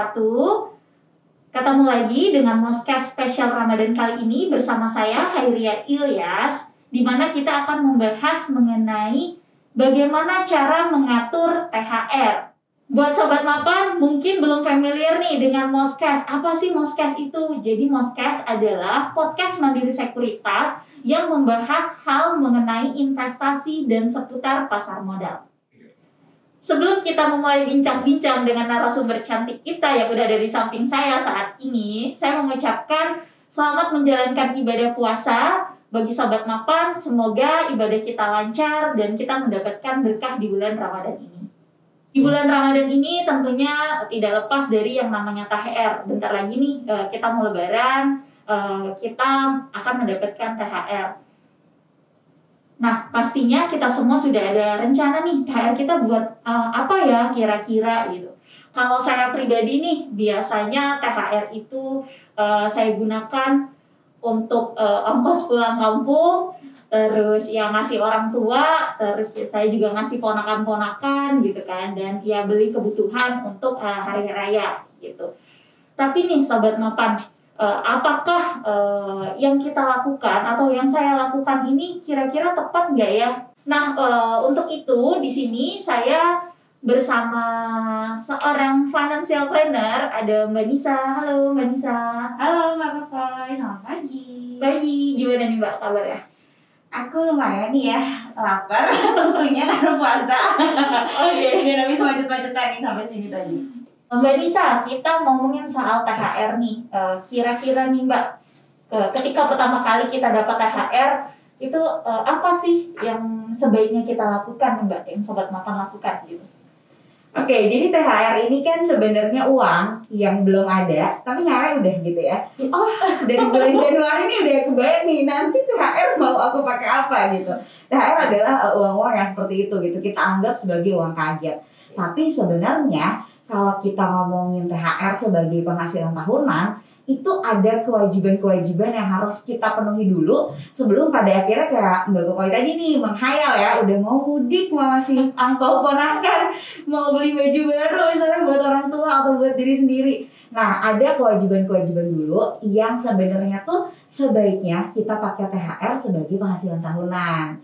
wabarakatuh. Ketemu lagi dengan Moscast spesial Ramadan kali ini bersama saya Hairia Ilyas, di mana kita akan membahas mengenai bagaimana cara mengatur THR. Buat Sobat Mapan mungkin belum familiar nih dengan Moscast. Apa sih Moscast itu? Jadi Moscast adalah podcast mandiri sekuritas yang membahas hal mengenai investasi dan seputar pasar modal. Sebelum kita memulai bincang-bincang dengan narasumber cantik kita yang udah ada di samping saya saat ini, saya mengucapkan selamat menjalankan ibadah puasa bagi Sobat Mapan. Semoga ibadah kita lancar dan kita mendapatkan berkah di bulan Ramadan ini. Di bulan Ramadan ini tentunya tidak lepas dari yang namanya THR. Bentar lagi nih kita mau lebaran, kita akan mendapatkan THR. Nah, pastinya kita semua sudah ada rencana nih, THR kita buat apa ya kira-kira gitu. Kalau saya pribadi nih, biasanya THR itu saya gunakan untuk ongkos pulang kampung, terus ya ngasih orang tua, terus saya juga ngasih ponakan-ponakan gitu kan, dan ya beli kebutuhan untuk hari raya gitu. Tapi nih Sobat Mapan, apakah yang kita lakukan atau yang saya lakukan ini kira-kira tepat nggak ya? Nah, untuk itu di sini saya bersama seorang financial planner, ada Mbak Nisa. Halo Mbak Nisa. Halo Mbak Kokoy, selamat pagi. Pagi, gimana nih Mbak kabarnya? Aku lumayan nih ya, lapar tentunya karena puasa. Oke. Dan habis macet-macetan nih sampai sini tadi. Mbak Nisa, kita ngomongin soal THR nih. Kira-kira nih Mbak, ketika pertama kali kita dapat THR, itu apa sih yang sebaiknya kita lakukan nih Mbak, yang Sobat Mapan lakukan gitu? Oke, jadi THR ini kan sebenarnya uang yang belum ada, tapi nyare udah gitu ya. Oh, dari bulan Januari ini udah kebayang nih, nanti THR mau aku pakai apa gitu. THR adalah uang-uang yang seperti itu gitu, kita anggap sebagai uang kaget. Tapi sebenarnya kalau kita ngomongin THR sebagai penghasilan tahunan, itu ada kewajiban-kewajiban yang harus kita penuhi dulu sebelum pada akhirnya kayak Mbak Kokoy tadi nih menghayal ya, udah mau mudik, mau ngasih angpau ponakan, mau beli baju baru misalnya buat orang tua atau buat diri sendiri. Nah, ada kewajiban-kewajiban dulu yang sebenarnya tuh sebaiknya kita pakai THR sebagai penghasilan tahunan.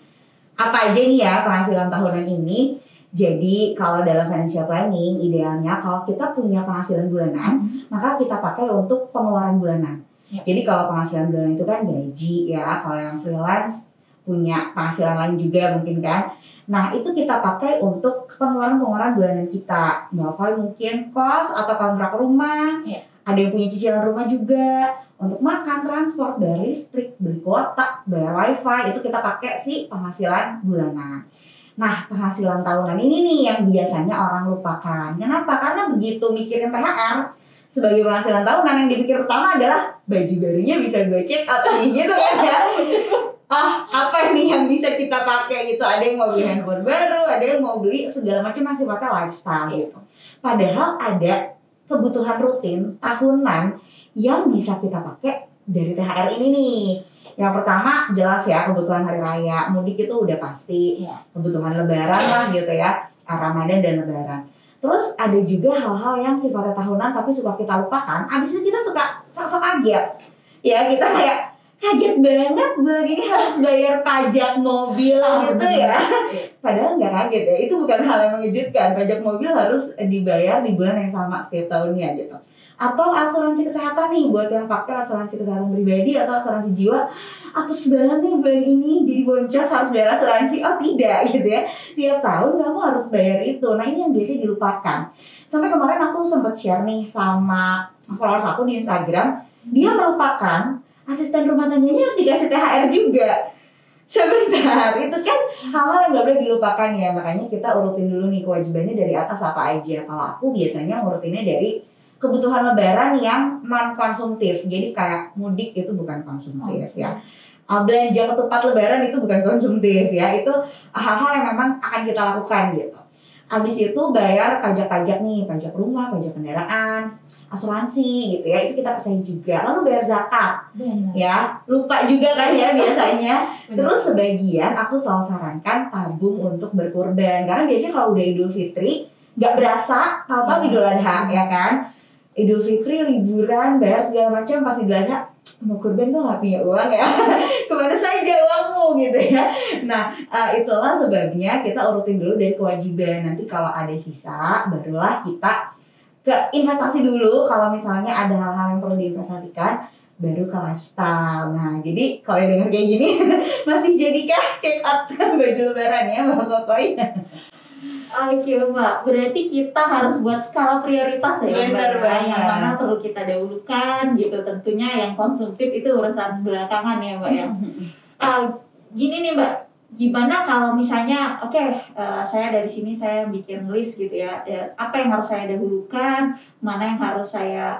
Apa aja nih ya penghasilan tahunan ini? Jadi kalau dalam financial planning idealnya kalau kita punya penghasilan bulanan, maka kita pakai untuk pengeluaran bulanan. Jadi kalau penghasilan bulanan itu kan gaji ya, kalau yang freelance punya penghasilan lain juga mungkin kan. Nah itu kita pakai untuk pengeluaran bulanan kita. Bapak mungkin kos atau kontrak rumah, ada yang punya cicilan rumah juga. Untuk makan, transport, bayar listrik, beli kuota, bayar wifi, itu kita pakai si penghasilan bulanan. Nah, penghasilan tahunan ini nih yang biasanya orang lupakan. Kenapa? Karena begitu mikirin THR sebagai penghasilan tahunan, yang dipikir pertama adalah baju barunya bisa gue check out nih, gitu kan ya. Apa nih yang bisa kita pakai gitu. Ada yang mau beli handphone baru, ada yang mau beli segala macam yang sifatnya lifestyle gitu. Padahal ada kebutuhan rutin tahunan yang bisa kita pakai dari THR ini nih. Yang pertama jelas ya kebutuhan hari raya, mudik itu udah pasti, kebutuhan lebaran lah gitu ya, Ramadan dan lebaran. Terus ada juga hal-hal yang sifatnya tahunan tapi suka kita lupakan, abis itu kita suka sok-sok kaget. Ya kita kayak kaget banget bulan ini harus bayar pajak mobil gitu ya. Padahal nggak kaget ya, itu bukan hal yang mengejutkan, pajak mobil harus dibayar di bulan yang sama setiap tahunnya gitu. Atau asuransi kesehatan nih, buat yang pakai asuransi kesehatan pribadi atau asuransi jiwa, apes banget nih bulan ini jadi boncos harus bayar asuransi. Oh tidak gitu ya, tiap tahun kamu harus bayar itu. Nah ini yang biasanya dilupakan. Sampai kemarin aku sempat share nih sama followers aku di Instagram, dia melupakan asisten rumah tangganya harus dikasih THR juga. Sebentar, itu kan hal-hal yang gak boleh dilupakan ya. Makanya kita urutin dulu nih kewajibannya dari atas apa aja. Kalau aku biasanya ngurutinnya dari kebutuhan lebaran yang non-konsumtif. Jadi kayak mudik itu bukan konsumtif ya. Belanja ketupat lebaran itu bukan konsumtif ya. Itu hal-hal yang memang akan kita lakukan gitu. Habis itu bayar pajak-pajak nih, pajak rumah, pajak kendaraan, asuransi gitu ya, itu kita pisahin juga. Lalu bayar zakat. Benar. Ya, lupa juga kan ya biasanya. Terus sebagian aku selalu sarankan tabung untuk berkurban. Karena biasanya kalau udah Idul Fitri, gak berasa, tahu-tahu Idul Adha ya kan. Idul Fitri liburan bayar segala macam, pasti Belanda mau kurban kok nggak punya uang ya. Kemana saja uangmu gitu ya. Nah itulah sebabnya kita urutin dulu dari kewajiban. Nanti kalau ada sisa barulah kita ke investasi dulu. Kalau misalnya ada hal-hal yang perlu diinvestasikan, baru ke lifestyle. Nah jadi kalau dengar kayak gini masih jadikah check out baju lebaran ya Mbak Kokoy? Oke Mbak, berarti kita harus buat skala prioritas ya Mbak. Bener banget. Yang mana perlu kita dahulukan gitu. Tentunya yang konsumtif itu urusan belakangan ya Mbak ya. Gini nih Mbak, gimana kalau misalnya saya dari sini saya bikin list gitu ya, apa yang harus saya dahulukan, mana yang harus saya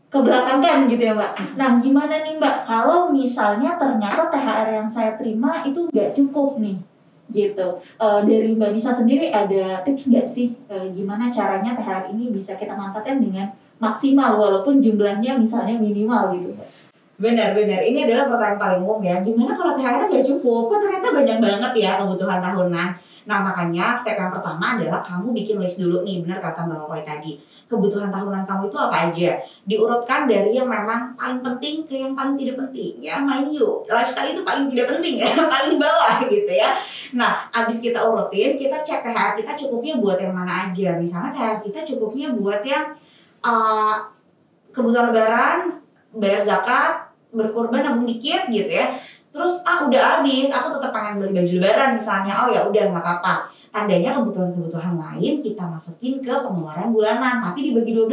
kebelakangkan gitu ya Mbak. Nah gimana nih Mbak kalau misalnya ternyata THR yang saya terima itu nggak cukup nih gitu. Dari Mbak Nisa sendiri ada tips nggak sih gimana caranya THR ini bisa kita manfaatkan dengan maksimal walaupun jumlahnya misalnya minimal gitu? Benar-benar, ini adalah pertanyaan paling umum ya. Gimana kalau THR nggak cukup? Kok ternyata banyak banget ya kebutuhan tahunan. Nah makanya step yang pertama adalah kamu bikin list dulu nih, benar kata Mbak Kokoy tadi. Kebutuhan tahunan kamu itu apa aja? Diurutkan dari yang memang paling penting ke yang paling tidak penting. Ya mind you, lifestyle itu paling tidak penting ya, paling bawah gitu ya. Nah, abis kita urutin, kita cek THR kita cukupnya buat yang mana aja. Misalnya THR kita cukupnya buat yang kebutuhan lebaran, bayar zakat, berkurban, nabung dikit gitu ya. Terus udah habis, aku tetap pengen beli baju lebaran misalnya. Oh ya udah nggak apa-apa. Tandanya kebutuhan-kebutuhan lain kita masukin ke pengeluaran bulanan, tapi dibagi 12.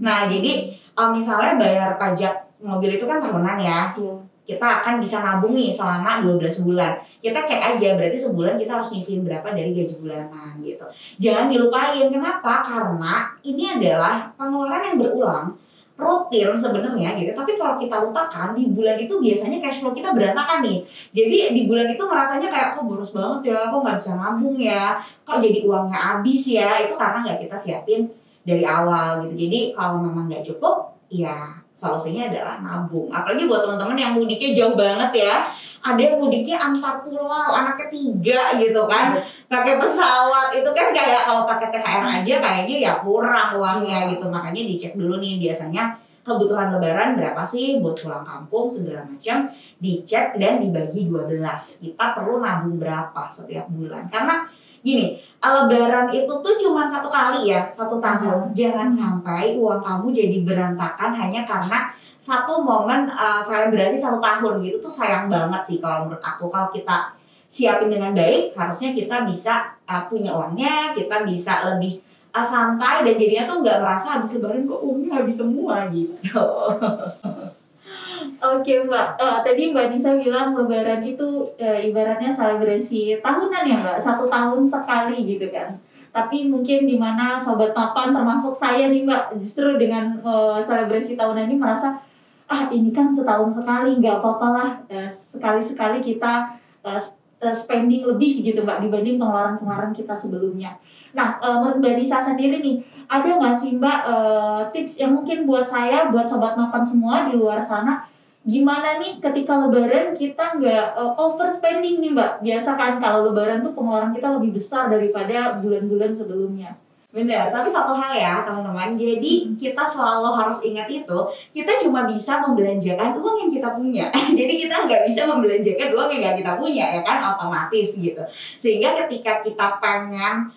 Nah, jadi misalnya bayar pajak mobil itu kan tahunan ya. Kita akan bisa nabung nih selama 12 bulan. Kita cek aja, berarti sebulan kita harus ngisiin berapa dari gaji bulanan gitu. Jangan dilupain, kenapa? Karena ini adalah pengeluaran yang berulang, rutin sebenarnya gitu. Tapi kalau kita lupakan di bulan itu biasanya cash flow kita berantakan nih. Jadi di bulan itu ngerasanya kayak kok boros banget ya, kok nggak bisa nabung ya, kok jadi uangnya habis ya. Itu karena nggak kita siapin dari awal gitu. Jadi kalau memang nggak cukup, ya solusinya adalah nabung. Apalagi buat teman-teman yang mudiknya jauh banget ya. Ada yang mudiknya antar pulau, anaknya 3 gitu kan, pakai pesawat. Itu kan kayak kalau pakai THR aja kayaknya ya kurang uangnya gitu. Makanya dicek dulu nih biasanya kebutuhan lebaran berapa sih buat pulang kampung segala macam, dicek dan dibagi 12. Kita perlu nabung berapa setiap bulan. Karena gini, lebaran itu tuh cuma 1 kali ya, 1 tahun. Jangan sampai uang kamu jadi berantakan hanya karena satu momen selebrasi 1 tahun gitu. Tuh sayang banget sih kalau menurut aku. Kalau kita siapin dengan baik, harusnya kita bisa punya uangnya, kita bisa lebih santai dan jadinya tuh nggak merasa habis lebaran kok uangnya habis semua gitu. Oke Mbak, tadi Mbak Nisa bilang lebaran itu ibaratnya selebrasi tahunan ya Mbak, 1 tahun sekali gitu kan. Tapi mungkin dimana Sobat Mapan termasuk saya nih Mbak, justru dengan selebrasi tahunan ini merasa ini kan setahun sekali, nggak apa-apa lah sekali-sekali kita spending lebih gitu Mbak dibanding pengeluaran-pengeluaran kita sebelumnya. Nah menurut Mbak Nisa sendiri nih, ada nggak sih Mbak tips yang mungkin buat saya, buat Sobat Mapan semua di luar sana, gimana nih ketika lebaran kita nggak overspending nih Mbak? Biasa kan kalau lebaran tuh pengeluaran kita lebih besar daripada bulan-bulan sebelumnya. Benar, tapi satu hal ya teman-teman, jadi kita selalu harus ingat itu, kita cuma bisa membelanjakan uang yang kita punya. Jadi kita nggak bisa membelanjakan uang yang nggak kita punya, ya kan, otomatis gitu. Sehingga ketika kita pengen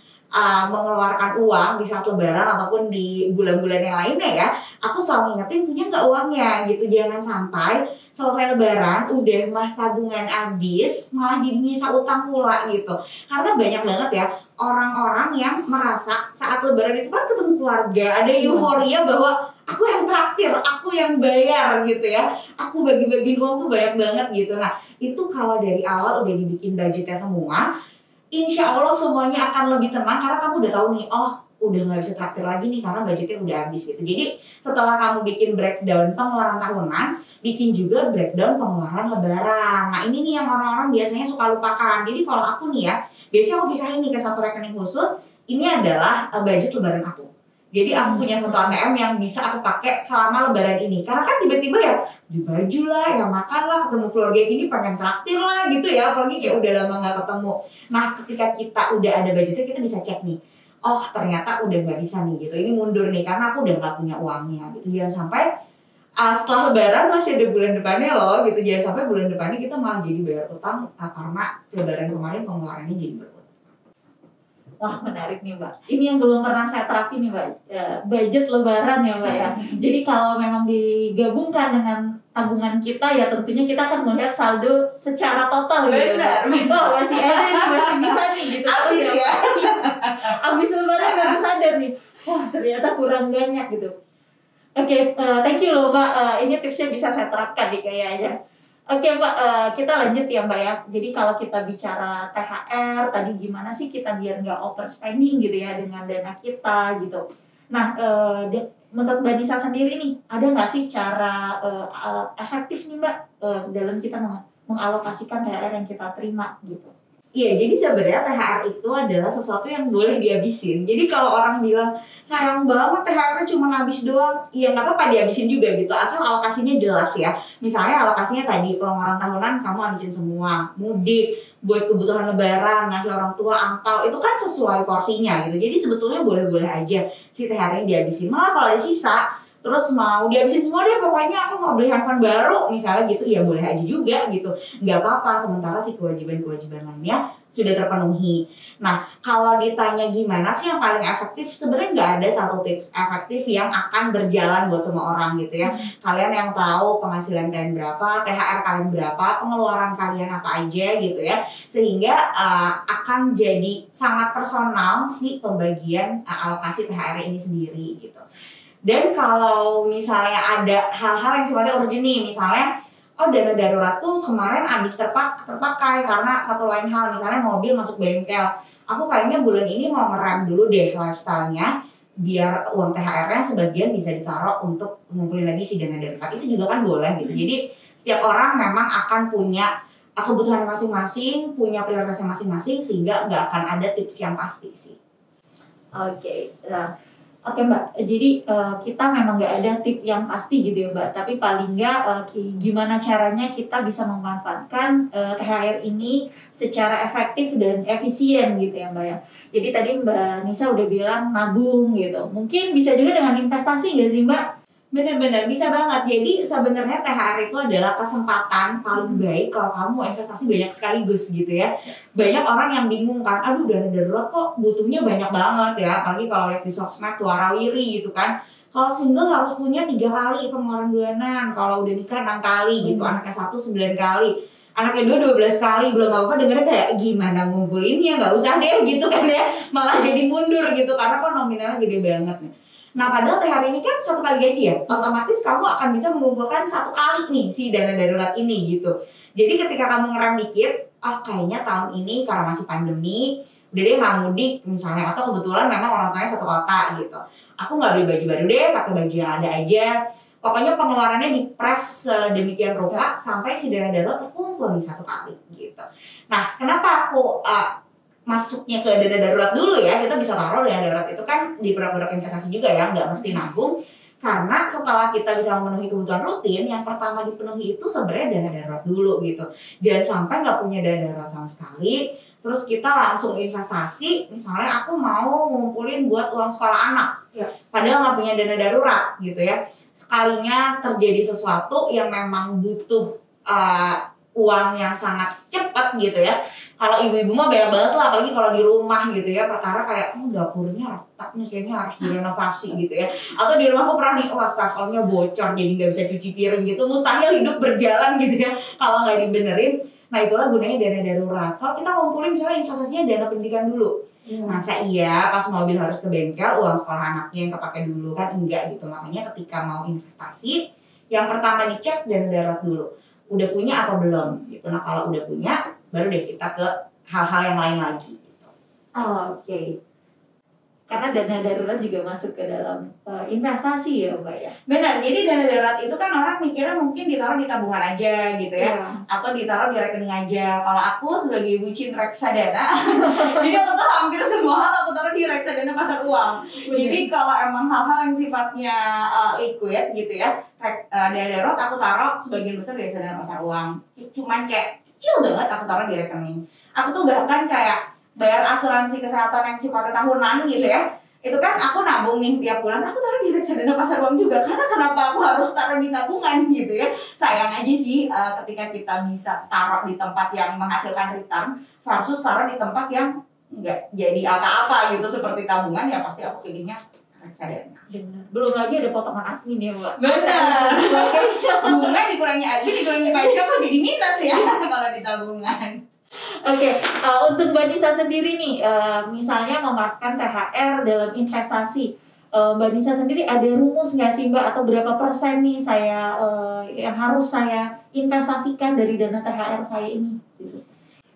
mengeluarkan uang di saat lebaran ataupun di bulan-bulan yang lainnya ya, aku selalu ingetin punya nggak uangnya gitu. Jangan sampai selesai lebaran udah mah tabungan habis malah jadi nyisa utang pula gitu. Karena banyak banget ya orang-orang yang merasa saat lebaran itu kan ketemu keluarga, ada euforia bahwa aku yang traktir, aku yang bayar gitu ya, aku bagi-bagi uang tuh banyak banget gitu. Nah itu kalau dari awal udah dibikin budgetnya semua, insya Allah semuanya akan lebih tenang karena kamu udah tahu nih, oh udah nggak bisa traktir lagi nih karena budgetnya udah habis gitu. Jadi setelah kamu bikin breakdown pengeluaran tahunan, bikin juga breakdown pengeluaran lebaran. Nah ini nih yang orang-orang biasanya suka lupakan. Jadi kalau aku nih ya, biasanya aku pisahin nih ke satu rekening khusus. Ini adalah budget lebaran aku. Jadi aku punya satu ATM yang bisa aku pakai selama lebaran ini. Karena kan tiba-tiba ya di baju lah, ya makan lah, ketemu keluarga ini pengen traktir lah gitu ya. Apalagi kayak udah lama gak ketemu. Nah ketika kita udah ada budgetnya, kita bisa cek nih, oh ternyata udah nggak bisa nih gitu, ini mundur nih karena aku udah nggak punya uangnya gitu. Jangan sampai setelah lebaran masih ada bulan depannya loh gitu, jangan sampai bulan depannya kita malah jadi bayar utang karena lebaran kemarin pengeluarannya jadi berutang. Wah menarik nih Mbak. Ini yang belum pernah saya terapin nih Mbak. Budget lebaran ya Mbak ya. Jadi kalau memang digabungkan dengan tabungan kita ya tentunya kita akan melihat saldo secara total gitu. Benar. Oh masih ada nih, masih bisa nih gitu. Habis ya. Habis lebaran baru sadar nih. Wah ternyata kurang banyak gitu. Oke, thank you loh Mbak. Ini tipsnya bisa saya terapkan nih kayaknya. Oke Mbak, kita lanjut ya Mbak ya. Jadi kalau kita bicara THR, tadi gimana sih kita biar nggak overspending gitu ya dengan dana kita gitu. Nah, menurut Mbak Nisa sendiri nih, ada nggak sih cara efektif nih Mbak dalam kita mengalokasikan THR yang kita terima gitu? Iya, jadi sebenarnya THR itu adalah sesuatu yang boleh dihabisin. Jadi kalau orang bilang sayang banget THR-nya cuma habis doang, ya nggak apa-apa dihabisin juga gitu. Asal alokasinya jelas ya. Misalnya alokasinya tadi pengeluaran tahunan kamu habisin semua, mudik, buat kebutuhan lebaran, ngasih orang tua angpau, itu kan sesuai porsinya gitu. Jadi sebetulnya boleh-boleh aja si THR-nya dihabisin. Malah kalau ada sisa, terus mau dihabisin semua deh, pokoknya aku mau beli handphone baru misalnya gitu, ya boleh aja juga gitu, nggak apa-apa sementara si kewajiban-kewajiban lainnya sudah terpenuhi. Nah kalau ditanya gimana sih yang paling efektif, sebenarnya nggak ada satu tips efektif yang akan berjalan buat semua orang gitu ya. Kalian yang tahu penghasilan kalian berapa, THR kalian berapa, pengeluaran kalian apa aja gitu ya, sehingga akan jadi sangat personal si pembagian alokasi THR ini sendiri gitu. Dan kalau misalnya ada hal-hal yang sifatnya urgent nih, misalnya oh dana darurat tuh kemarin habis terpakai karena satu lain hal, misalnya mobil masuk bengkel, aku kayaknya bulan ini mau ngerem dulu deh lifestyle-nya biar uang THR-nya sebagian bisa ditaruh untuk ngumpulin lagi si dana darurat, itu juga kan boleh gitu. Jadi setiap orang memang akan punya kebutuhan masing-masing, punya prioritasnya masing-masing, sehingga nggak akan ada tips yang pasti sih. Oke, Oke Mbak, jadi kita memang nggak ada tip yang pasti gitu ya Mbak, tapi paling nggak gimana caranya kita bisa memanfaatkan THR ini secara efektif dan efisien gitu ya Mbak ya. Jadi tadi Mbak Nisa udah bilang nabung gitu, mungkin bisa juga dengan investasi nggak sih Mbak? Benar-benar bisa banget. Jadi sebenarnya THR itu adalah kesempatan paling baik kalau kamu mau investasi banyak sekaligus gitu ya. Banyak orang yang bingung kan, aduh dana darurat kok butuhnya banyak banget ya. Apalagi kalau lihat di sosmed tuh warawiri gitu kan. Kalau single harus punya 3 kali pengeluaran bulanan, kalau udah nikah 6 kali gitu, anaknya 1 9 kali. Anaknya 2 12 kali, belum apa-apa dengernya kayak gimana ngumpulinnya, nggak usah deh gitu kan ya. Malah jadi mundur gitu karena kok nominalnya gede banget nih. Nah padahal THR ini kan 1 kali gaji ya, otomatis kamu akan bisa mengumpulkan 1 kali nih si dana darurat ini gitu. Jadi ketika kamu ngerem dikit, kayaknya tahun ini karena masih pandemi, udah deh nggak mudik misalnya, atau kebetulan memang orang tuanya satu kota gitu. Aku nggak beli baju baru deh, pakai baju yang ada aja. Pokoknya pengeluarannya dipres sedemikian rupa sampai si dana darurat terkumpul nih 1 kali gitu. Nah kenapa aku masuknya ke dana darurat dulu ya, kita bisa taruh dana darurat itu kan di produk-produk investasi juga ya, nggak mesti nabung. Karena setelah kita bisa memenuhi kebutuhan rutin, yang pertama dipenuhi itu sebenarnya dana darurat dulu gitu. Jangan sampai nggak punya dana darurat sama sekali, terus kita langsung investasi, misalnya aku mau ngumpulin buat uang sekolah anak, padahal nggak punya dana darurat gitu ya. Sekalinya terjadi sesuatu yang memang butuh uang yang sangat cepat gitu ya. Kalau ibu-ibu mah banyak banget lah, apalagi kalau di rumah gitu ya, perkara kayak dapurnya retak nih, kayaknya harus direnovasi gitu ya. Atau di rumah aku pernah nih, wastafelnya bocor jadi nggak bisa cuci piring gitu, mustahil hidup berjalan gitu ya kalau nggak dibenerin. Nah itulah gunanya dana darurat. Kalau kita ngumpulin misalnya investasinya dana pendidikan dulu, masa iya pas mobil harus ke bengkel, uang sekolah anaknya yang kepake dulu kan, enggak gitu. Makanya ketika mau investasi, yang pertama dicek dana darurat dulu, udah punya apa belum gitu. Nah kalau udah punya, baru deh kita ke hal-hal yang lain lagi gitu. Oke. Karena dana darurat juga masuk ke dalam investasi ya Mbak ya? Benar, jadi dana darurat itu kan orang mikirnya mungkin ditaruh di tabungan aja gitu ya, atau ditaruh di rekening aja. Kalau aku sebagai bucin reksadana, jadi aku tuh hampir semua hal aku taruh di reksadana pasar uang. Jadi kalau emang hal-hal yang sifatnya liquid gitu ya, dana darurat aku taruh sebagian besar di reksadana pasar uang. Cuman kayak kecil banget aku taruh di rekening. Aku tuh bahkan kayak bayar asuransi kesehatan yang sifatnya tahunan gitu ya, itu kan aku nabung nih tiap bulan, aku taruh di reksadana pasar uang juga, karena kenapa aku harus taruh di tabungan gitu ya. Sayang aja sih ketika kita bisa taruh di tempat yang menghasilkan return versus taruh di tempat yang nggak jadi apa-apa gitu seperti tabungan, ya pasti aku pilihnya reksadana. Benar. Belum lagi ada potongan admin ya Mbak. Benar. Bunga dikurangi admin, dikurangi pajak kok jadi minus ya kalau di tabungan. Oke, untuk Mbak Nisa sendiri nih, misalnya memanfaatkan THR dalam investasi, Mbak Nisa sendiri ada rumus nggak sih Mbak, atau berapa persen nih saya yang harus saya investasikan dari dana THR saya ini? Gitu.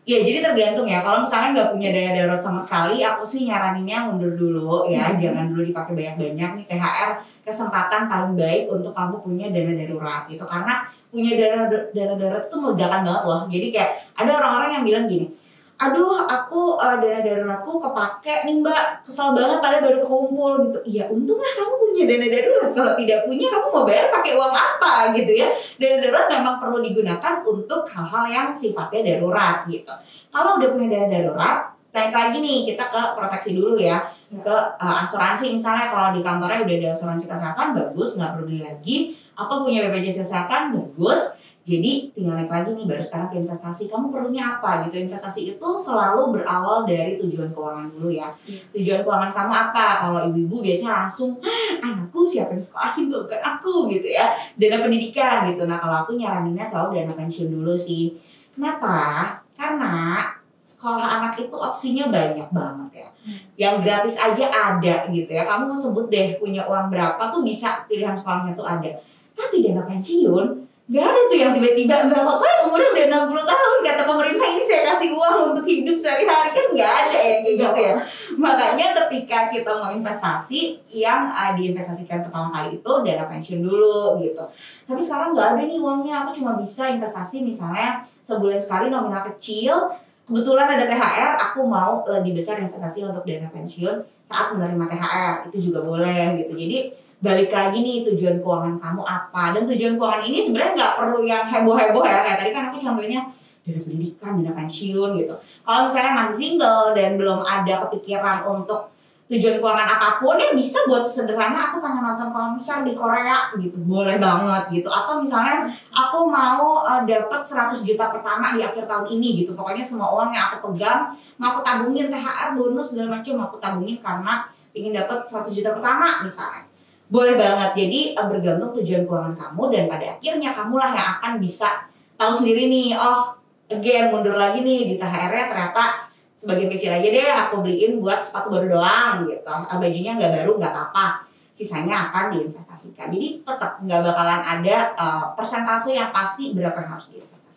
Ya jadi tergantung ya, kalau misalnya nggak punya dana darurat sama sekali, aku sih nyaraninnya mundur dulu ya, jangan dulu dipakai banyak-banyak nih. THR kesempatan paling baik untuk kamu punya dana darurat gitu, karena punya dana darurat tuh melegakan banget loh. Jadi kayak ada orang-orang yang bilang gini, aduh aku dana daruratku kepake nih Mbak, kesel banget padahal baru kekumpul gitu. Iya untunglah kamu punya dana darurat, kalau tidak punya kamu mau bayar pakai uang apa gitu ya. Dana darurat memang perlu digunakan untuk hal-hal yang sifatnya darurat gitu. Kalau udah punya dana darurat, naik lagi nih kita ke proteksi dulu ya, ke asuransi. Misalnya kalau di kantornya udah ada asuransi kesehatan, bagus, nggak perlu beli lagi. Atau punya BPJS kesehatan, bagus. Jadi tinggal naik lagi nih, baru sekarang ke investasi. Kamu perlunya apa gitu? Investasi itu selalu berawal dari tujuan keuangan dulu ya. Tujuan keuangan kamu apa? Kalau ibu-ibu biasanya langsung, anakku siapa yang sekolahin, bukan aku gitu ya. Dana pendidikan gitu. Nah kalau aku nyaraninnya selalu dana pensiun dulu sih. Kenapa? Karena sekolah anak itu opsinya banyak banget ya. Yang gratis aja ada gitu ya. Kamu mau sebut deh punya uang berapa tuh bisa pilihan sekolahnya tuh ada. Tapi dana pensiun gak ada tuh yang tiba-tiba Mbak pokoknya umurnya udah 60 tahun kata pemerintah ini saya kasih uang untuk hidup sehari-hari, kan gak ada yang kayak gitu ya. Makanya ketika kita mau investasi, yang diinvestasikan pertama kali itu dana pensiun dulu gitu. Tapi sekarang gak ada nih uangnya, aku cuma bisa investasi misalnya sebulan sekali nominal kecil. Kebetulan ada THR, aku mau lebih besar investasi untuk dana pensiun saat menerima THR, itu juga boleh gitu. Jadi balik lagi nih tujuan keuangan kamu apa, dan tujuan keuangan ini sebenarnya nggak perlu yang heboh-heboh ya, kayak tadi kan aku contohnya dana pendidikan, dana pensiun gitu. Kalau misalnya masih single dan belum ada kepikiran untuk tujuan keuangan apapun, ya bisa buat sederhana, aku pengen nonton konser di Korea gitu, boleh banget gitu. Atau misalnya aku mau dapat 100 juta pertama di akhir tahun ini gitu, pokoknya semua uang yang aku pegang mau aku tabungin, THR, bonus segala macam aku tabungin karena ingin dapat 100 juta pertama misalnya. Boleh banget, jadi bergantung tujuan keuangan kamu, dan pada akhirnya kamulah yang akan bisa tahu sendiri nih, oh again mundur lagi nih di THR-nya ternyata sebagian kecil aja deh aku beliin buat sepatu baru doang gitu, bajunya nggak baru nggak apa-apa, sisanya akan diinvestasikan. Jadi tetap nggak bakalan ada persentase yang pasti berapa yang harus diinvestasikan.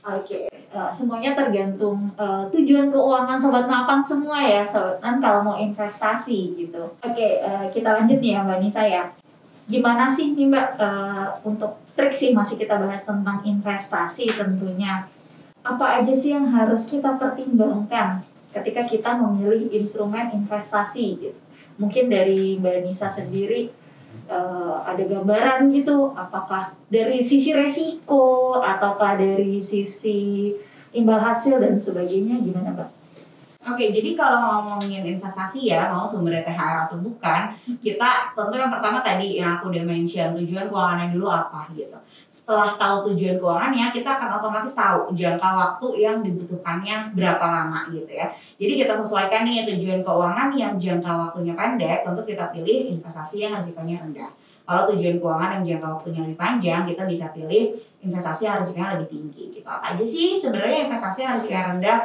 Oke, semuanya tergantung tujuan keuangan Sobat Mapan semua ya, Sobat Kan kalau mau investasi gitu. Oke, kita lanjut nih ya Mbak Nisa ya. Gimana sih nih Mbak, untuk trik sih masih kita bahas tentang investasi tentunya. Apa aja sih yang harus kita pertimbangkan ketika kita memilih instrumen investasi gitu. Mungkin dari Mbak Nisa sendiri, ada gambaran gitu, apakah dari sisi resiko ataukah dari sisi imbal hasil dan sebagainya, gimana Mbak? Oke, jadi kalau ngomongin investasi ya, mau sumbernya THR atau bukan, kita tentu yang pertama tadi yang aku udah mention, tujuan keuangannya dulu apa gitu. Setelah tahu tujuan keuangannya, kita akan otomatis tahu jangka waktu yang dibutuhkannya berapa lama gitu ya. Jadi kita sesuaikan nih tujuan keuangan yang jangka waktunya pendek, tentu kita pilih investasi yang risikonya rendah. Kalau tujuan keuangan yang jangka waktunya lebih panjang, kita bisa pilih investasi yang risikonya lebih tinggi gitu. Apa aja sih sebenarnya investasi yang risikonya rendah?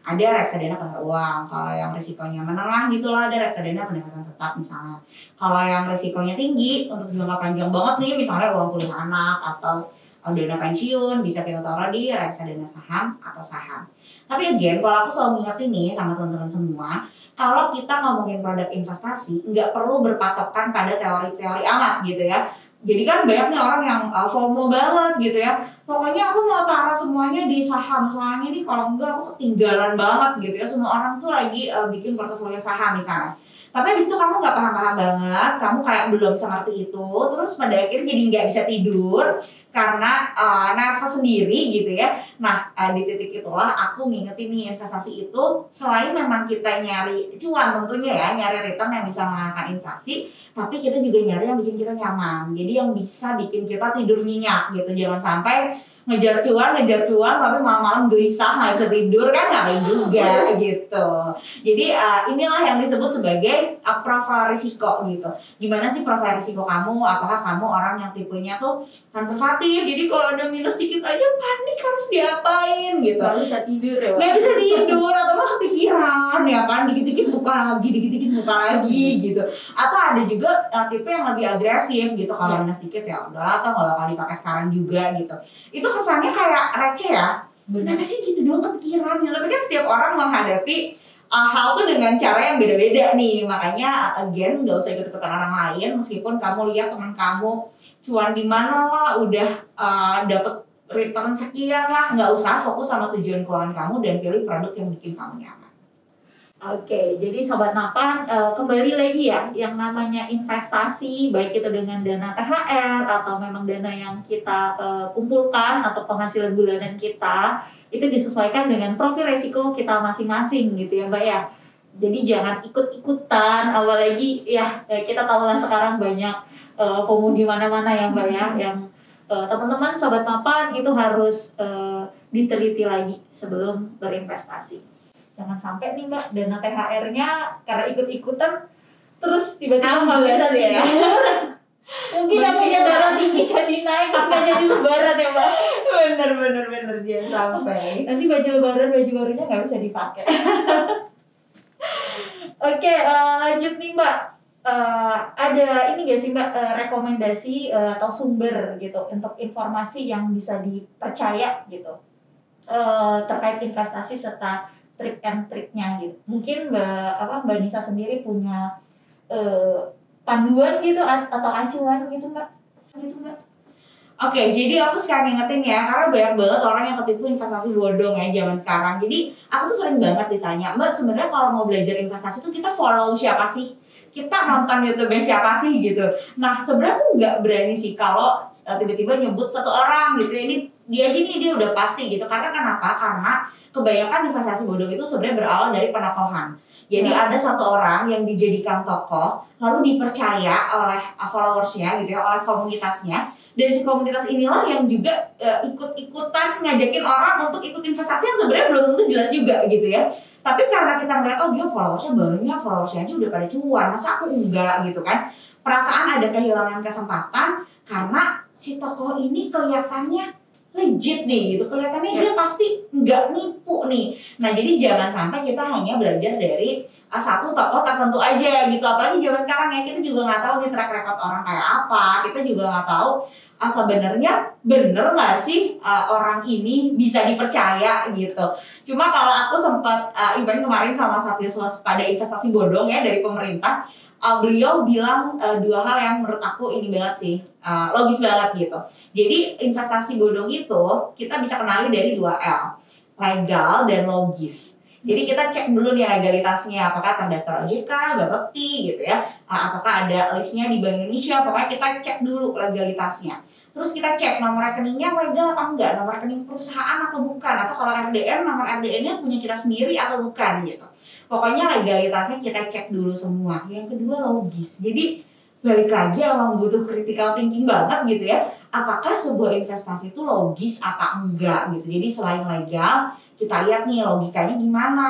Ada reksadana pasar uang. Kalau yang risikonya menengah gitu lah, ada reksadana pendapatan tetap misalnya. Kalau yang risikonya tinggi untuk jangka panjang banget nih, misalnya uang kuliah anak atau dana pensiun, bisa kita taruh di reksadana saham atau saham. Tapi again, kalau aku selalu ngingetin nih sama teman-teman semua, kalau kita ngomongin produk investasi, nggak perlu berpatokan pada teori-teori amat gitu ya. Jadi kan banyak nih orang yang FOMO banget gitu ya. Pokoknya aku mau taruh semuanya di saham, soalnya nih kalau enggak aku ketinggalan banget gitu ya. Semua orang tuh lagi bikin portofolio saham misalnya. Tapi habis itu kamu nggak paham-paham banget, kamu kayak belum bisa ngerti itu, terus pada akhirnya jadi nggak bisa tidur karena nervous sendiri gitu ya. Nah, di titik itulah aku ngingetin nih, investasi itu selain memang kita nyari cuan tentunya ya, nyari return yang bisa mengalahkan inflasi, tapi kita juga nyari yang bikin kita nyaman. Jadi yang bisa bikin kita tidur nyenyak gitu. Jangan sampai ngejar cuan, tapi malam-malam gelisah nggak bisa tidur, kan ngapain juga gitu. Jadi inilah yang disebut sebagai profil risiko gitu. Gimana sih profil risiko kamu? Apakah kamu orang yang tipenya tuh konservatif? Jadi kalau ada minus dikit aja panik, harus diapain gitu? Nggak bisa tidur ya, Nggak bisa tidur atau nggak kepikiran ya kan? Dikit-dikit buka lagi gitu. Atau ada juga tipe yang lebih agresif gitu. Kalau minus dikit ya udahlah, atau nggak bakal dipakai sekarang juga gitu. Itu kesannya kayak receh ya. Kenapa sih gitu doang kepikiran ya? Tapi kan setiap orang menghadapi hal tuh dengan cara yang beda-beda nih. Makanya again nggak usah ikut-ikutan orang lain. Meskipun kamu lihat teman kamu cuan di mana lah, udah dapet return sekian lah, nggak usah, fokus sama tujuan keuangan kamu dan pilih produk yang bikin kamu nyaman. Oke, jadi Sobat Mapan kembali lagi ya, yang namanya investasi, baik itu dengan dana THR atau memang dana yang kita kumpulkan atau penghasilan bulanan kita, itu disesuaikan dengan profil resiko kita masing-masing gitu ya Mbak ya. Jadi jangan ikut-ikutan, apalagi ya kita tahu lah sekarang banyak FOMO di mana-mana ya Mbak ya, yang teman-teman Sobat Mapan itu harus diteliti lagi sebelum berinvestasi. Jangan sampai nih Mbak, dana THR-nya karena ikut-ikutan terus tiba-tiba nggak bisa tidur. Mungkin yang punya darah tinggi jadi naik, terus nggak jadi lebaran ya Mbak. Bener jangan sampai. Nanti baju lebaran, baju barunya nggak bisa dipakai. Oke, lanjut nih Mbak. Ada ini nggak sih Mbak, rekomendasi atau sumber gitu untuk informasi yang bisa dipercaya gitu terkait investasi serta trik and triknya gitu. Mungkin Mbak Nisa sendiri punya panduan gitu atau acuan gitu Mbak? Oke, jadi aku sekarang ingetin ya, karena banyak banget orang yang ketipu investasi bodong ya zaman sekarang. Jadi aku tuh sering banget ditanya, Mbak sebenarnya kalau mau belajar investasi tuh kita follow siapa sih? Kita nonton YouTube siapa sih gitu. Nah sebenarnya aku nggak berani sih kalau tiba-tiba nyebut satu orang gitu. Ini dia udah pasti gitu. Karena kenapa? Karena kebanyakan investasi bodong itu sebenarnya berawal dari penokohan. Jadi ada satu orang yang dijadikan tokoh, lalu dipercaya oleh followersnya gitu ya, oleh komunitasnya. Dari si komunitas inilah yang juga ikut-ikutan ngajakin orang untuk ikut investasi yang sebenarnya belum tentu jelas juga gitu ya. Tapi karena kita ngeliat, oh dia followersnya banyak, followersnya aja udah pada cuan, masa aku enggak gitu kan. Perasaan ada kehilangan kesempatan karena si tokoh ini kelihatannya legit nih gitu, kelihatannya dia pasti nggak nipu nih. Nah jadi jangan sampai kita hanya belajar dari satu tokoh tertentu aja gitu. Apalagi zaman sekarang ya, kita juga nggak tahu nih track record orang kayak apa, kita juga nggak tahu sebenarnya bener nggak sih orang ini bisa dipercaya gitu. Cuma kalau aku sempat event kemarin sama Satgas Waspada Investasi Bodong ya dari pemerintah, beliau bilang dua hal yang menurut aku ini banget sih, logis banget gitu. Jadi investasi bodong itu kita bisa kenali dari 2L, legal dan logis. Jadi kita cek dulu nih legalitasnya, apakah terdaftar OJK, Bapepti gitu ya, apakah ada listnya di Bank Indonesia, pokoknya kita cek dulu legalitasnya. Terus kita cek nomor rekeningnya legal apa enggak, nomor rekening perusahaan atau bukan, atau kalau RDN, nomor RDN-nya punya kita sendiri atau bukan gitu. Pokoknya legalitasnya kita cek dulu semua. Yang kedua logis. Jadi balik lagi emang butuh critical thinking banget gitu ya. Apakah sebuah investasi itu logis apa enggak gitu. Jadi selain legal, kita lihat nih logikanya gimana.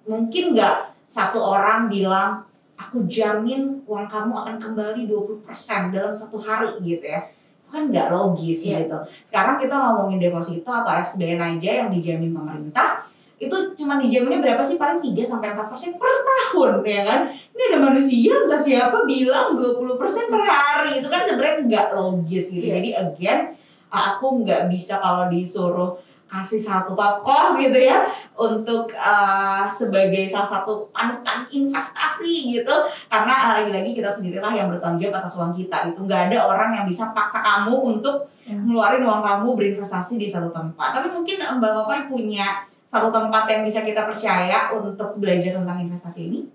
Mungkin enggak satu orang bilang, aku jamin uang kamu akan kembali 20% dalam satu hari gitu ya. Itu kan enggak logis gitu. Sekarang kita ngomongin deposito atau SBN aja yang dijamin pemerintah. Itu cuma dijaminnya berapa sih? Paling 3-4% per tahun ya kan. Ini ada manusia entah siapa bilang 20% per hari. Itu kan sebenarnya nggak logis gitu. Jadi again, aku nggak bisa kalau disuruh kasih satu tokoh gitu ya untuk sebagai salah satu panutan investasi gitu, karena lagi-lagi kita sendirilah yang bertanggung jawab atas uang kita gitu. Nggak ada orang yang bisa paksa kamu untuk ngeluarin uang kamu berinvestasi di satu tempat. Tapi mungkin Mbak Novi punya satu tempat yang bisa kita percaya untuk belajar tentang investasi ini?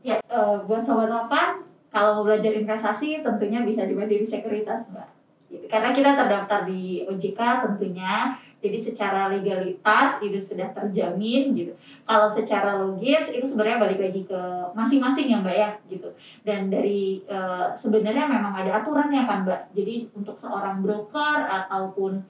Ya, buat sobat mapan, kalau mau belajar investasi tentunya bisa di Mandiri Sekuritas, Mbak. Gitu. Karena kita terdaftar di OJK tentunya, jadi secara legalitas itu sudah terjamin gitu. Kalau secara logis itu sebenarnya balik lagi ke masing-masing ya Mbak ya gitu. Dan dari sebenarnya memang ada aturannya kan Mbak. Jadi untuk seorang broker ataupun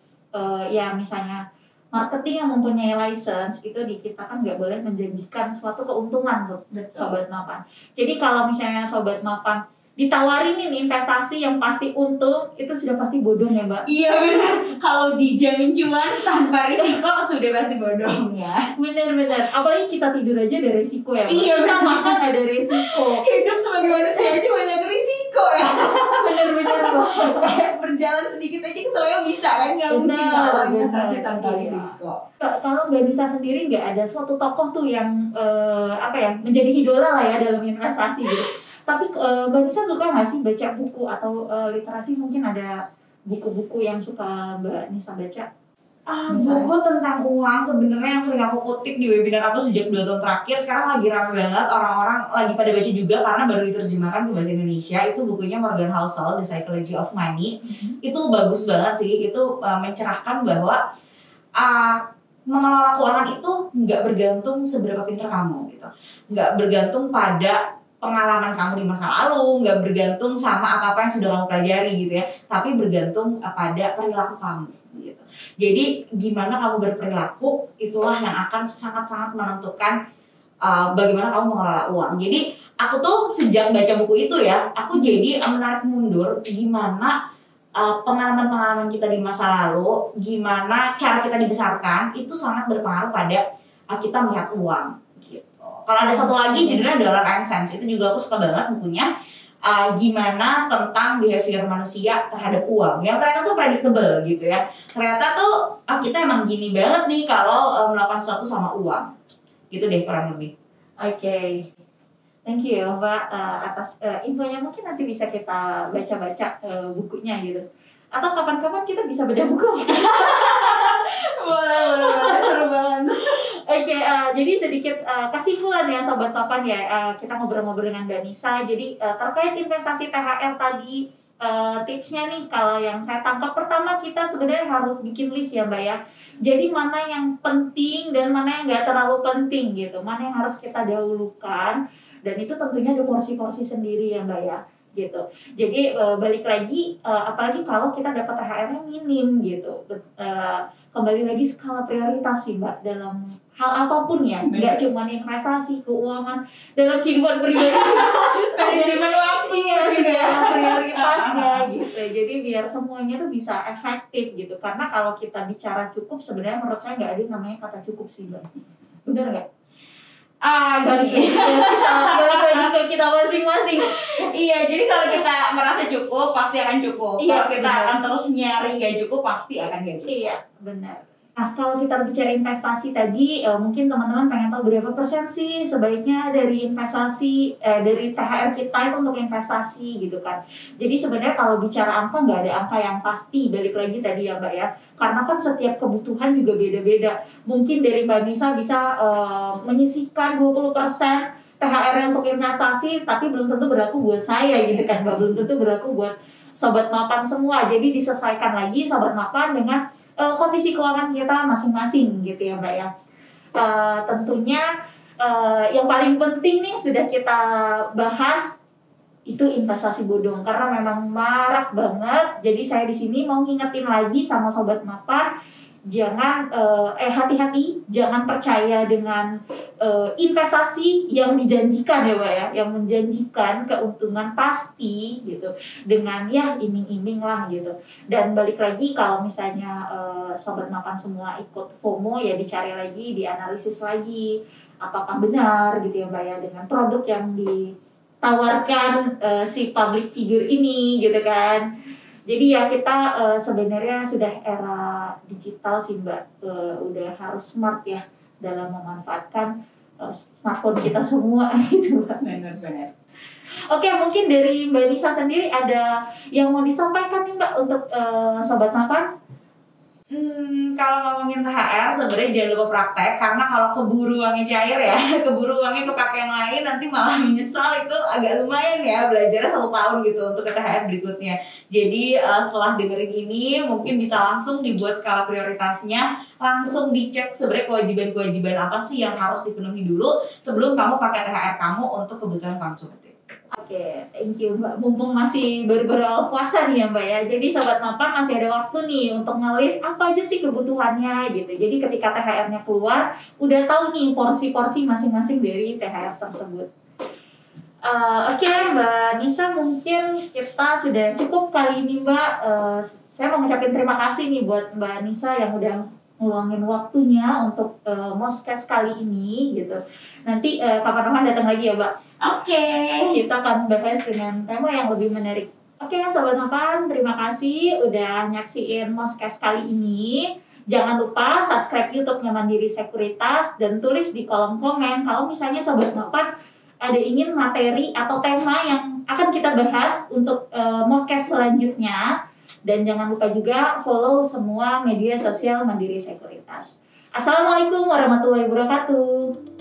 ya misalnya marketing yang mempunyai license itu di kita kan nggak boleh menjanjikan suatu keuntungan tuh sobat mapan. Jadi kalau misalnya sobat mapan ditawarin ini investasi yang pasti untung, itu sudah pasti bodong ya Mbak. Iya benar. Kalau dijamin cuan tanpa risiko sudah pasti bodong ya. Benar-benar. Apalagi kita tidur aja ada risiko ya Mbak. Iya, kita makan ada risiko. Hidup sebagai manusia aja banyak risiko ya. Benar-benar Mbak. Kayak berjalan sedikit aja keselnya bisa kan, nggak mungkin kalau investasi tanpa risiko. Kalau Mbak Nisa sendiri nggak ada suatu tokoh tuh yang menjadi idola lah ya dalam investasi gitu. Tapi Mbak Nisa suka nggak sih baca buku atau literasi? Mungkin ada buku-buku yang suka Mbak Nisa baca? Buku tentang uang sebenarnya yang sering aku kutip di webinar aku sejak 2 tahun terakhir. Sekarang lagi ramai banget, orang-orang lagi pada baca juga karena baru diterjemahkan ke bahasa Indonesia. Itu bukunya Morgan Housel, The Psychology of Money. Itu bagus banget sih. Itu mencerahkan bahwa mengelola keuangan itu nggak bergantung seberapa pintar kamu gitu, nggak bergantung pada pengalaman kamu di masa lalu, nggak bergantung sama apa yang sudah kamu pelajari gitu ya, tapi bergantung pada perilaku kamu gitu. Jadi gimana kamu berperilaku itulah yang akan sangat-sangat menentukan bagaimana kamu mengelola uang. Jadi aku tuh sejak baca buku itu ya, aku jadi menarik mundur gimana pengalaman-pengalaman kita di masa lalu, gimana cara kita dibesarkan itu sangat berpengaruh pada kita melihat uang. Kalau ada satu lagi judulnya Dollar and Cents, itu juga aku suka banget bukunya. Gimana tentang behavior manusia terhadap uang yang ternyata tuh predictable gitu ya. Ternyata tuh kita emang gini banget nih kalau melakukan sesuatu sama uang. Gitu deh kurang lebih. Oke. Thank you ya Mbak atas infonya. Mungkin nanti bisa kita baca-baca bukunya gitu. Atau kapan-kapan kita bisa bedah buku. boleh, seru banget. Oke, jadi sedikit kesimpulan ya Sobat Mapan ya, kita ngobrol-ngobrol dengan Mbak Nisa. Jadi terkait investasi THR tadi, tipsnya nih kalau yang saya tangkap, pertama kita sebenarnya harus bikin list ya Mbak ya. Jadi mana yang penting dan mana yang nggak terlalu penting gitu, mana yang harus kita dahulukan, dan itu tentunya ada porsi-porsi sendiri ya Mbak ya. Gitu. Jadi balik lagi apalagi kalau kita dapat THR-nya minim gitu. Kembali lagi skala prioritas sih Mbak dalam hal apapun ya, nggak cuma investasi, keuangan, dalam kehidupan pribadi manajemen waktu ya, skala prioritasnya gitu. Jadi biar semuanya tuh bisa efektif gitu. Karena kalau kita bicara cukup, sebenarnya menurut saya nggak ada yang namanya kata cukup sih Mbak. Benar nggak? Balik lagi ke kita masing-masing. Iya, jadi kalau kita merasa cukup pasti akan cukup. Iya, kalau kita akan terus nyari nggak cukup pasti akan nggak cukup. Iya, benar. Nah, kalau kita bicara investasi tadi, mungkin teman-teman pengen tahu berapa persen sih sebaiknya dari investasi, dari THR kita itu untuk investasi gitu kan. Jadi sebenarnya kalau bicara angka, nggak ada angka yang pasti, balik lagi tadi ya Mbak ya. Karena kan setiap kebutuhan juga beda-beda. Mungkin dari Mbak Nisa bisa menyisihkan 20% THR untuk investasi, tapi belum tentu berlaku buat saya gitu kan, belum tentu berlaku buat Sobat Mapan semua. Jadi disesuaikan lagi Sobat Mapan dengan kondisi keuangan kita masing-masing gitu ya Mbak ya. Tentunya yang paling penting nih sudah kita bahas itu investasi bodong karena memang marak banget. Jadi saya di sini mau ngingetin lagi sama Sobat Mapan, jangan hati-hati, jangan percaya dengan investasi yang dijanjikan ya Mbak ya, yang menjanjikan keuntungan pasti gitu dengan ya iming-iming lah gitu. Dan balik lagi kalau misalnya Sobat Mapan semua ikut FOMO ya dicari lagi, dianalisis lagi apakah benar gitu ya Mbak ya dengan produk yang ditawarkan si public figure ini gitu kan. Jadi ya kita sebenarnya sudah era digital sih Mbak, udah harus smart ya dalam memanfaatkan smartphone kita semua gitu Mbak. Benar. Oke, mungkin dari Mbak Nisa sendiri ada yang mau disampaikan nih Mbak untuk Sobat Mapan? Kalau ngomongin THR sebenarnya jangan lupa praktek, karena kalau keburu uangnya cair ya, keburu uangnya kepake yang lain, nanti malah menyesal. Itu agak lumayan ya, belajarnya 1 tahun gitu untuk ke THR berikutnya. Jadi setelah dengerin ini mungkin bisa langsung dibuat skala prioritasnya, langsung dicek sebenarnya kewajiban-kewajiban apa sih yang harus dipenuhi dulu sebelum kamu pakai THR kamu untuk kebutuhan konsumtif. Oke, thank you Mbak. Mumpung masih baru-baru awal puasa nih ya Mbak ya. Jadi Sobat Mapan masih ada waktu nih untuk ngelis apa aja sih kebutuhannya gitu. Jadi ketika THR-nya keluar, udah tahu nih porsi-porsi masing-masing dari THR tersebut. Oke, Mbak Nisa, mungkin kita sudah cukup kali ini Mbak. Saya mau ngucapin terima kasih nih buat Mbak Nisa yang udah ngeluangin waktunya untuk Moscast kali ini gitu. Nanti kapan-kapan datang lagi ya Mbak. Oke, kita akan bahas dengan tema yang lebih menarik. Oke, Sobat Mapan, terima kasih udah nyaksiin Moscast kali ini. Jangan lupa subscribe YouTube-nya Mandiri Sekuritas dan tulis di kolom komen kalau misalnya Sobat Mapan ada ingin materi atau tema yang akan kita bahas untuk Moscast selanjutnya. Dan jangan lupa juga follow semua media sosial Mandiri Sekuritas. Assalamualaikum warahmatullahi wabarakatuh.